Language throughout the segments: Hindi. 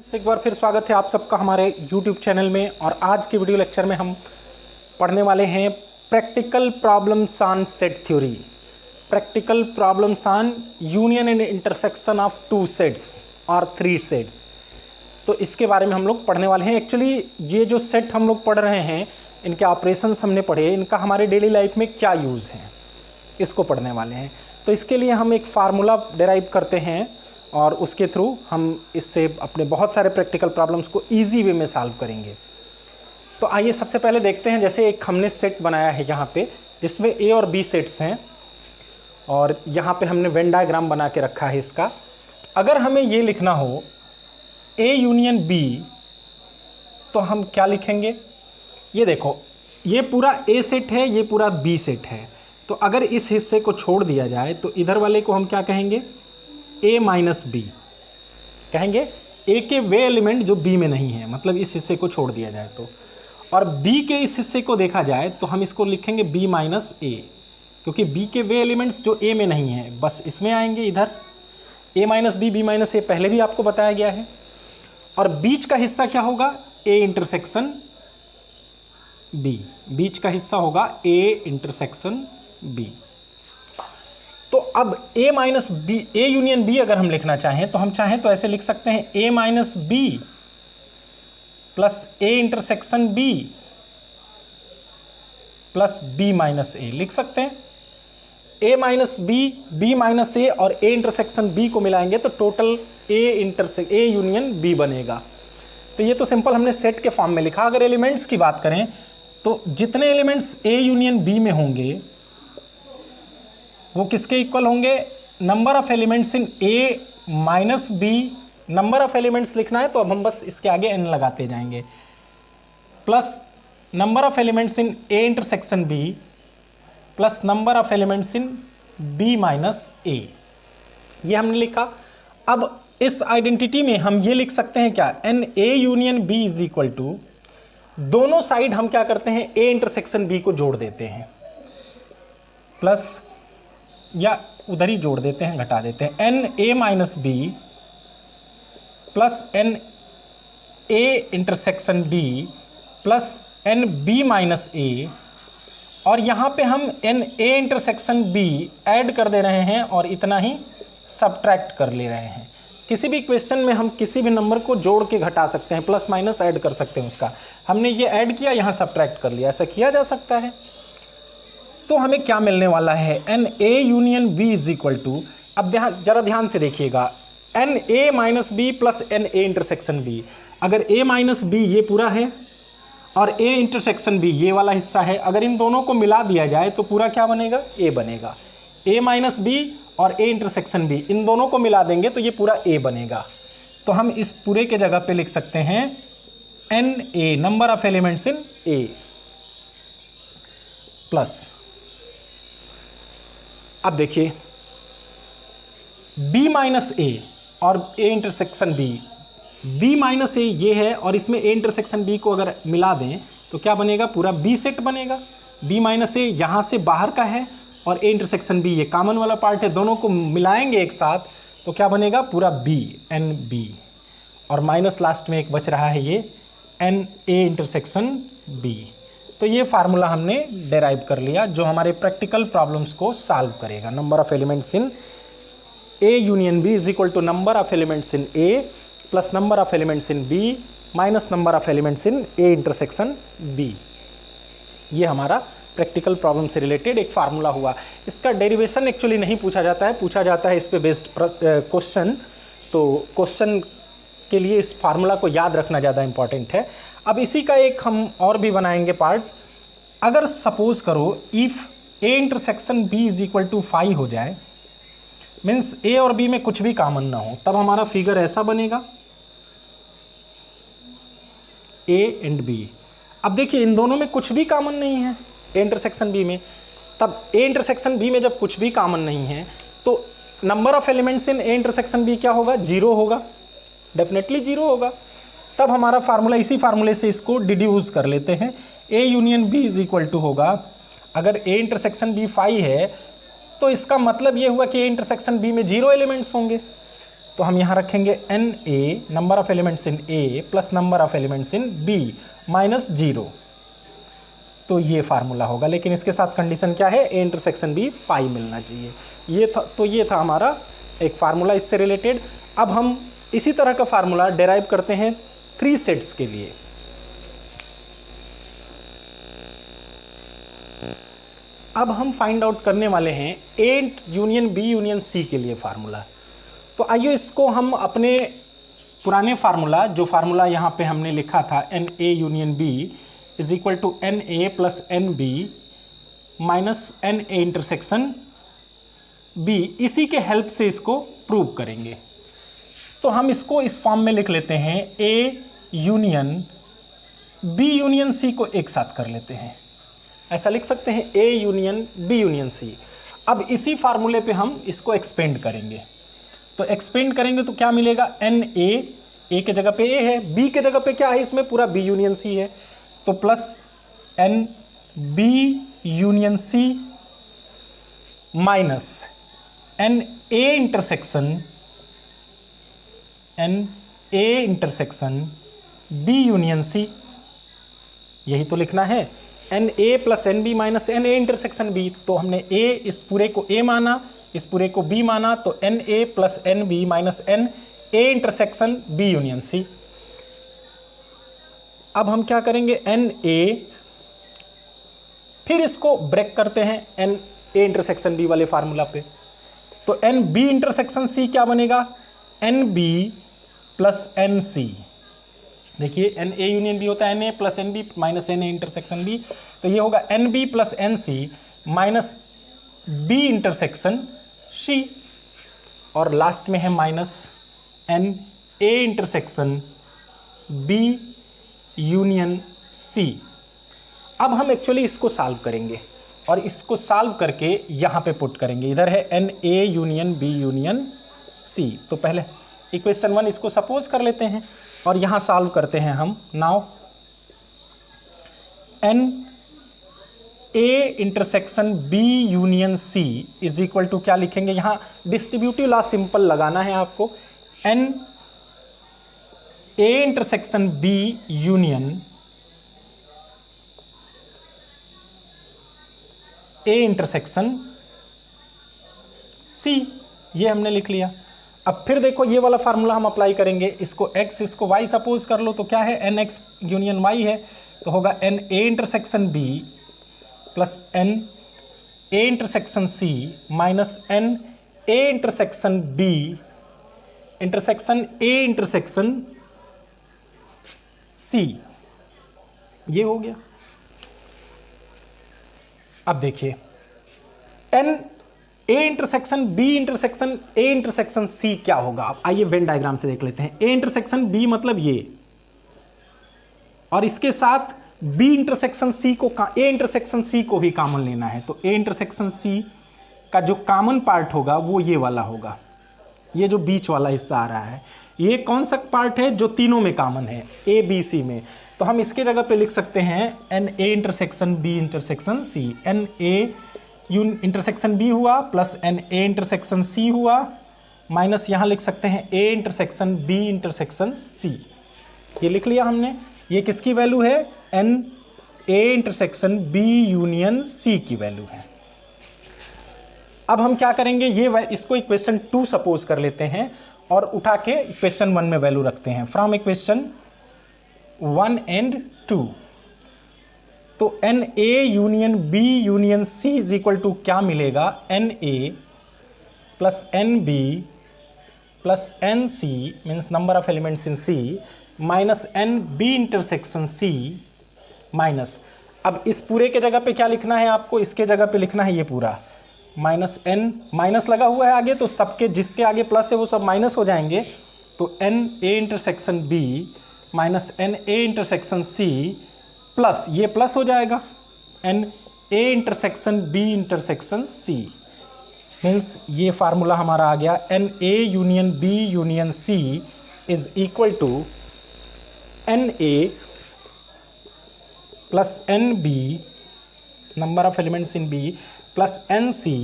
एक बार फिर स्वागत है आप सबका हमारे YouTube चैनल में। और आज के वीडियो लेक्चर में हम पढ़ने वाले हैं practical problems on set theory, practical problems on union and intersection of two sets और थ्री सेट्स। तो इसके बारे में हम लोग पढ़ने वाले हैं। एक्चुअली ये जो सेट हम लोग पढ़ रहे हैं, इनके ऑपरेशंस हमने पढ़े, इनका हमारे डेली लाइफ में क्या यूज़ है, इसको पढ़ने वाले हैं। तो इसके लिए हम एक फार्मूला डिराइव करते हैं और उसके थ्रू हम इससे अपने बहुत सारे प्रैक्टिकल प्रॉब्लम्स को इजी वे में सॉल्व करेंगे। तो आइए सबसे पहले देखते हैं। जैसे एक हमने सेट बनाया है यहाँ पे, जिसमें ए और बी सेट्स हैं और यहाँ पे हमने वेन डायग्राम बना के रखा है इसका। अगर हमें ये लिखना हो ए यूनियन बी, तो हम क्या लिखेंगे? ये देखो, ये पूरा ए सेट है, ये पूरा बी सेट है। तो अगर इस हिस्से को छोड़ दिया जाए तो इधर वाले को हम क्या कहेंगे? ए माइनस बी कहेंगे। ए के वे एलिमेंट जो बी में नहीं है, मतलब इस हिस्से को छोड़ दिया जाए तो। और बी के इस हिस्से को देखा जाए तो हम इसको लिखेंगे बी माइनस ए, क्योंकि बी के वे एलिमेंट्स जो ए में नहीं है बस इसमें आएंगे इधर। ए माइनस बी, बी माइनस ए पहले भी आपको बताया गया है। और बीच का हिस्सा क्या होगा? ए इंटरसेक्शन बी, बीच का हिस्सा होगा ए इंटरसेक्शन बी। तो अब a minus B, A union B अगर हम लिखना चाहें तो हम चाहें तो ऐसे लिख सकते हैं a minus B plus A intersection B plus B minus A लिख सकते हैं। a minus B, B minus A और a इंटरसेक्शन b को मिलाएंगे तो टोटल ए यूनियन b बनेगा। तो ये तो सिंपल हमने सेट के फॉर्म में लिखा। अगर एलिमेंट्स की बात करें तो जितने एलिमेंट्स a यूनियन b में होंगे वो किसके इक्वल होंगे? Number of elements in A minus B. Number of elements लिखना है तो अब हम बस इसके आगे n लगाते जाएंगे, plus number of elements in A intersection B plus number of elements in B minus A. ये हमने लिखा। अब इस आइडेंटिटी में हम ये लिख सकते हैं क्या? N A union B is equal to, दोनों साइड हम क्या करते हैं? ए इंटरसेक्शन बी को जोड़ देते हैं, प्लस या उधर ही जोड़ देते हैं, घटा देते हैं, N A minus B plus N A intersection B plus N B minus A. और यहाँ पे हम N A intersection B add कर दे रहे हैं और इतना ही सब्ट्रैक्ट कर ले रहे हैं। किसी भी क्वेश्चन में हम किसी भी नंबर को जोड़ के घटा सकते हैं, प्लस माइनस ऐड कर सकते हैं उसका। हमने ये ऐड किया, यहाँ सब्ट्रैक्ट कर लिया, ऐसा किया जा सकता है। तो हमें क्या मिलने वाला है? N A union B is equal to, अब जरा ध्यान से देखिएगा, N A minus B plus N A intersection B. अगर ए माइनस बी ये पूरा है और ए इंटरसेक्शन बी ये वाला हिस्सा है, अगर इन दोनों को मिला दिया जाए तो पूरा क्या बनेगा? ए बनेगा। ए माइनस बी और ए इंटरसेक्शन बी, इन दोनों को मिला देंगे तो ये पूरा ए बनेगा। तो हम इस पूरे के जगह पे लिख सकते हैं N A, number of elements in A, plus, अब देखिए b माइनस ए और a intersection b, b minus A ये है और इसमें a इंटरसेक्शन b को अगर मिला दें तो क्या बनेगा? पूरा b सेट बनेगा। b माइनस ए यहाँ से बाहर का है और a इंटरसेक्शन b ये कॉमन वाला पार्ट है, दोनों को मिलाएंगे एक साथ तो क्या बनेगा? पूरा b, एन बी, और माइनस लास्ट में एक बच रहा है ये एन ए इंटरसेक्शन b। तो ये फार्मूला हमने डेराइव कर लिया जो हमारे प्रैक्टिकल प्रॉब्लम्स को सॉल्व करेगा। Number of elements in A union B is equal to number of elements in A plus number of elements in B minus number of elements in A intersection B. ये हमारा प्रैक्टिकल प्रॉब्लम से रिलेटेड एक फार्मूला हुआ। इसका डेरिवेशन एक्चुअली नहीं पूछा जाता है, पूछा जाता है इस पे बेस्ड क्वेश्चन। तो क्वेश्चन के लिए इस फार्मूला को याद रखना ज़्यादा इंपॉर्टेंट है। अब इसी का एक हम और भी बनाएंगे पार्ट। अगर सपोज करो if A intersection B is equal to 5 हो जाए, मीन्स ए और बी में कुछ भी कॉमन ना हो, तब हमारा फिगर ऐसा बनेगा ए एंड बी। अब देखिए इन दोनों में कुछ भी कॉमन नहीं है ए इंटरसेक्शन बी में, तब ए इंटरसेक्शन बी में जब कुछ भी कॉमन नहीं है तो number of elements in A intersection B क्या होगा? 0 होगा, डेफिनेटली 0 होगा। तब हमारा फार्मूला, इसी फार्मूले से इसको डिड्यूस कर लेते हैं। A union B is equal to होगा, अगर ए इंटरसेक्शन बी 5 है तो इसका मतलब ये हुआ कि ए इंटरसेक्शन बी में 0 एलिमेंट्स होंगे। तो हम यहाँ रखेंगे N A number of elements in A plus number of elements in B minus 0, तो ये फार्मूला होगा। लेकिन इसके साथ कंडीशन क्या है, ए इंटरसेक्शन बी 5 मिलना चाहिए। ये था, तो ये था हमारा एक फार्मूला इससे रिलेटेड। अब हम इसी तरह का फार्मूला डेराइव करते हैं 3 सेट्स के लिए। अब हम फाइंड आउट करने वाले हैं A union B union C के लिए फार्मूला। तो आइए इसको हम अपने पुराने फार्मूला, जो फार्मूला यहाँ पे हमने लिखा था N A union B is equal to N A plus N B minus N A intersection B, इसी के हेल्प से इसको प्रूव करेंगे। तो हम इसको इस फॉर्म में लिख लेते हैं, A union B union C को एक साथ कर लेते हैं, ऐसा लिख सकते हैं A union B union C. अब इसी फार्मूले पे हम इसको एक्सपेंड करेंगे। तो एक्सपेंड करेंगे तो क्या मिलेगा, एन ए के जगह पे ए है, बी के जगह पे क्या है, इसमें पूरा बी यूनियन सी है, तो plus N B union C minus N A intersection B union C, यही तो लिखना है, N A plus N B minus N A intersection B. तो हमने ए इस पूरे को ए माना, इस पूरे को बी माना, तो N A plus N B minus N A intersection B union C. अब हम क्या करेंगे, एन ए, फिर इसको ब्रेक करते हैं एन ए इंटरसेक्शन बी वाले फार्मूला पे, तो एन बी इंटरसेक्शन सी क्या बनेगा, N B plus N C. देखिए एन ए यूनियन बी होता है N A plus N B minus N A intersection B, तो ये होगा N B plus N C minus B intersection C, और लास्ट में है minus N A intersection B union C. अब हम एक्चुअली इसको सॉल्व करेंगे और इसको सॉल्व करके यहाँ पे पुट करेंगे। इधर है N A union B union C, तो पहले इक्वेशन 1 इसको सपोज कर लेते हैं और यहाँ सॉल्व करते हैं हम। Now N A intersection B union C is equal to क्या लिखेंगे, यहाँ डिस्ट्रीब्यूटिव लॉ सिंपल लगाना है आपको, N A intersection B union A intersection C, ये हमने लिख लिया। अब फिर देखो ये वाला फार्मूला हम अप्लाई करेंगे, इसको x इसको y सपोज कर लो, तो क्या है, एन एक्स यूनियन y है, तो होगा N A intersection b plus N A intersection c minus N A intersection b intersection A intersection c, ये हो गया। अब देखिए N A intersection B intersection A intersection C क्या होगा, अब आइए वेन डायग्राम से देख लेते हैं। ए इंटरसेक्शन बी मतलब ये, और इसके साथ बी इंटरसेक्शन सी को ए इंटरसेक्शन सी को भी कॉमन लेना है, तो ए इंटरसेक्शन सी का जो कॉमन पार्ट होगा वो ये वाला होगा, ये जो बीच वाला हिस्सा आ रहा है, ये कौन सा पार्ट है जो तीनों में कॉमन है, ए बी सी में। तो हम इसके जगह पे लिख सकते हैं N A intersection B intersection C, N A intersection B हुआ plus N A intersection C हुआ, माइनस यहाँ लिख सकते हैं A intersection B intersection C, ये लिख लिया हमने। ये किसकी वैल्यू है, N A intersection B union C की वैल्यू है। अब हम क्या करेंगे, ये इसको इक्वेशन 2 सपोज कर लेते हैं और उठा के इक्वेशन 1 में वैल्यू रखते हैं, फ्रॉम इक्वेशन 1 एंड 2। तो N A union B union C is equal to क्या मिलेगा, N A plus N B plus N C means number of elements in C minus N B intersection C minus, अब इस पूरे के जगह पे क्या लिखना है आपको, इसके जगह पे लिखना है ये पूरा माइनस एन, माइनस लगा हुआ है आगे, तो सबके जिसके आगे प्लस है वो सब माइनस हो जाएंगे, तो N A intersection B minus N A intersection C plus ये प्लस हो जाएगा N A intersection B intersection C, means ये फार्मूला हमारा आ गया, N A union B union C is equal to N A plus N B number of elements in B plus N C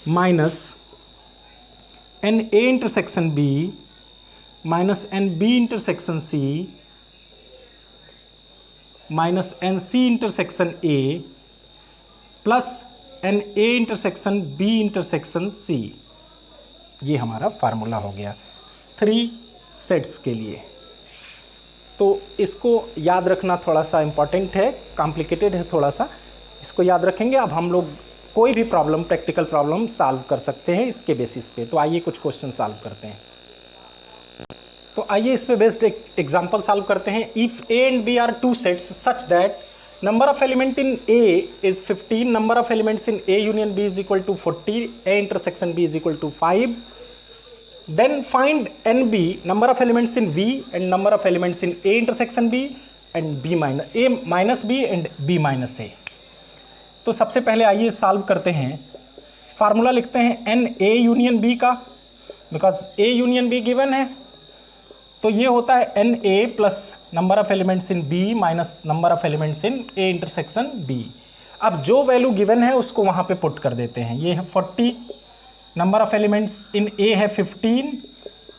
minus N A intersection B minus N B intersection C minus N C intersection A plus N A intersection B intersection C. ये हमारा फार्मूला हो गया 3 सेट्स के लिए। तो इसको याद रखना थोड़ा सा इम्पॉर्टेंट है, कॉम्प्लिकेटेड है थोड़ा सा, इसको याद रखेंगे। अब हम लोग कोई भी प्रॉब्लम, प्रैक्टिकल प्रॉब्लम सॉल्व कर सकते हैं इसके बेसिस पे। तो आइए कुछ क्वेश्चन सॉल्व करते हैं। तो आइए इस पे बेस्ड एक एग्जांपल सॉल्व करते हैं। If A and B are 2 sets such that number of element in A is 15, number of elements in A union B is equal to 40, A intersection B is equal to 5, then find NB, number of elements in V and number of elements in A intersection B and B minus A minus B and B minus A। तो सबसे पहले आइए सॉल्व करते हैं। फार्मूला लिखते हैं N A यूनियन B का, because A union B given है। तो ये होता है N A plus number of elements in B minus number of elements in A intersection B। अब जो वैल्यू गिवन है उसको वहाँ पे पुट कर देते हैं। ये है 40, number of elements in A है 15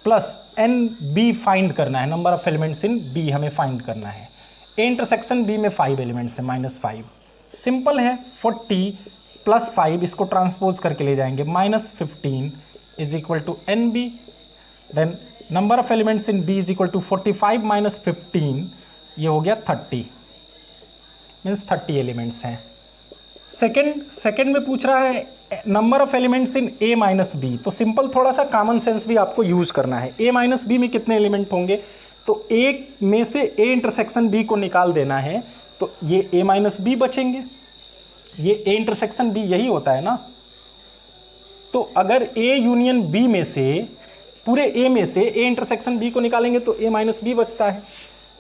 प्लस एन बी फाइंड करना है, number of elements in B हमें फाइंड करना है। ए इंटरसेक्शन बी में 5 एलिमेंट्स है, -5। सिंपल है, 40 प्लस 5 इसको ट्रांसपोज करके ले जाएंगे, -15 is equal to N B. Then number of elements in B is equal to 45 minus 15, ये हो गया 30, मीन्स 30 एलिमेंट्स हैं। सेकेंड में पूछ रहा है number of elements in A minus B. तो सिंपल थोड़ा सा कॉमन सेंस भी आपको यूज करना है। ए माइनस बी में कितने एलिमेंट होंगे, तो ए में से ए इंटरसेक्शन बी को निकाल देना है, तो ये ए माइनस बी बचेंगे। ये ए इंटरसेक्शन बी यही होता है ना। तो अगर ए यूनियन बी में से, पूरे ए में से ए इंटरसेक्शन बी को निकालेंगे तो ए माइनस बी बचता है।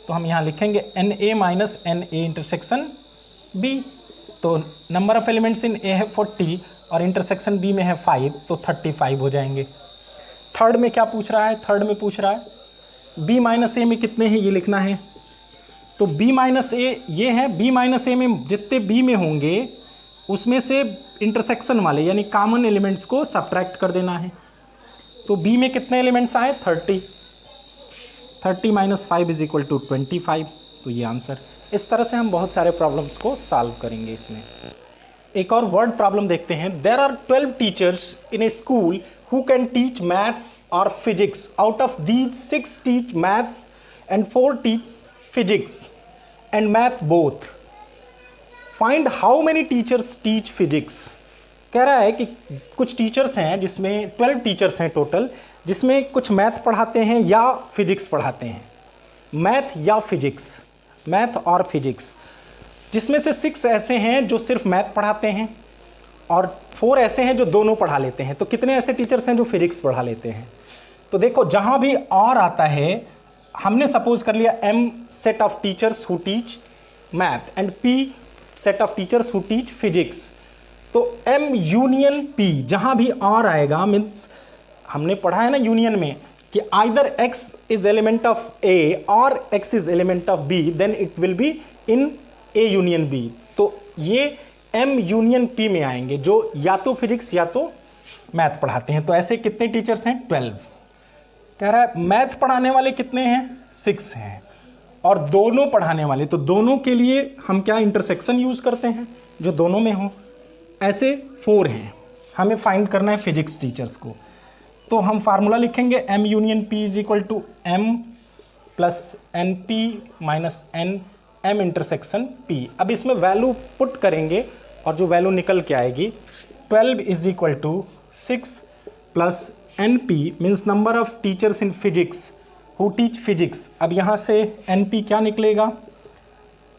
तो हम यहाँ लिखेंगे N A minus N A intersection B. तो number of elements in A है 40 और इंटरसेक्शन बी में है 5, तो 35 हो जाएंगे। थर्ड में क्या पूछ रहा है, थर्ड में पूछ रहा है बी माइनस ए में कितने हैं, ये लिखना है। तो बी माइनस ए ये है, बी माइनस ए में जितने बी में होंगे उसमें से इंटरसेक्शन वाले यानी कॉमन एलिमेंट्स को सब्ट्रैक्ट कर देना है। तो बी में कितने एलिमेंट्स आए, 30 माइनस 5 इज इक्वल टू 25। तो ये आंसर। इस तरह से हम बहुत सारे प्रॉब्लम्स को सॉल्व करेंगे इसमें। एक और वर्ड प्रॉब्लम देखते हैं। There are 12 teachers in a school who can teach maths और physics. Out of these 6 teach maths and 4 teach physics and math both. Find how many teachers teach physics. कह रहा है कि कुछ टीचर्स हैं जिसमें 12 टीचर्स हैं टोटल, जिसमें कुछ मैथ पढ़ाते हैं या फिजिक्स पढ़ाते हैं। मैथ या फिजिक्स, मैथ और फिजिक्स, जिसमें से 6 ऐसे हैं जो सिर्फ मैथ पढ़ाते हैं और 4 ऐसे हैं जो दोनों पढ़ा लेते हैं। तो कितने ऐसे टीचर्स हैं जो फिजिक्स पढ़ा लेते हैं। तो देखो जहाँ भी और आता है, हमने सपोज कर लिया M set of teachers who teach math and P set of teachers who teach physics. तो M यूनियन P जहाँ भी और आएगा, मीन्स हमने पढ़ा है ना यूनियन में कि either X is element of A और X is element of B, then it will be in A union B। तो ये M यूनियन P में आएंगे जो या तो फिजिक्स या तो मैथ पढ़ाते हैं। तो ऐसे कितने टीचर्स हैं, 12। कह रहा है मैथ पढ़ाने वाले कितने हैं, 6 हैं और दोनों पढ़ाने वाले, तो दोनों के लिए हम क्या इंटरसेक्शन यूज करते हैं जो दोनों में हो। ऐसे 4 हैं, हमें फाइंड करना है फिजिक्स टीचर्स को। तो हम फार्मूला लिखेंगे M union P is equal to M plus NP minus N M intersection P। अब इसमें वैल्यू पुट करेंगे और जो वैल्यू निकल के आएगी 12 is equal to 6 plus NP means number of teachers in physics who teach physics. अब यहाँ से NP क्या निकलेगा,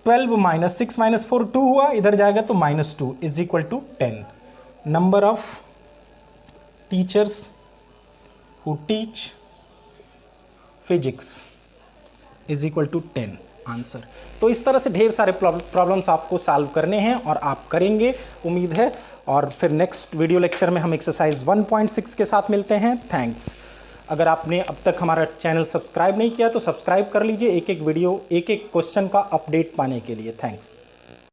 12 माइनस 6 माइनस 4 2 हुआ, इधर जाएगा तो -2 is equal to 10। Number of teachers who teach physics is equal to 10 answer. तो इस तरह से ढेर सारे प्रॉब्लम्स आपको सॉल्व करने हैं और आप करेंगे, उम्मीद है। और फिर नेक्स्ट वीडियो लेक्चर में हम एक्सरसाइज 1.6 के साथ मिलते हैं। थैंक्स। अगर आपने अब तक हमारा चैनल सब्सक्राइब नहीं किया तो सब्सक्राइब कर लीजिए, एक एक वीडियो, एक एक क्वेश्चन का अपडेट पाने के लिए। थैंक्स।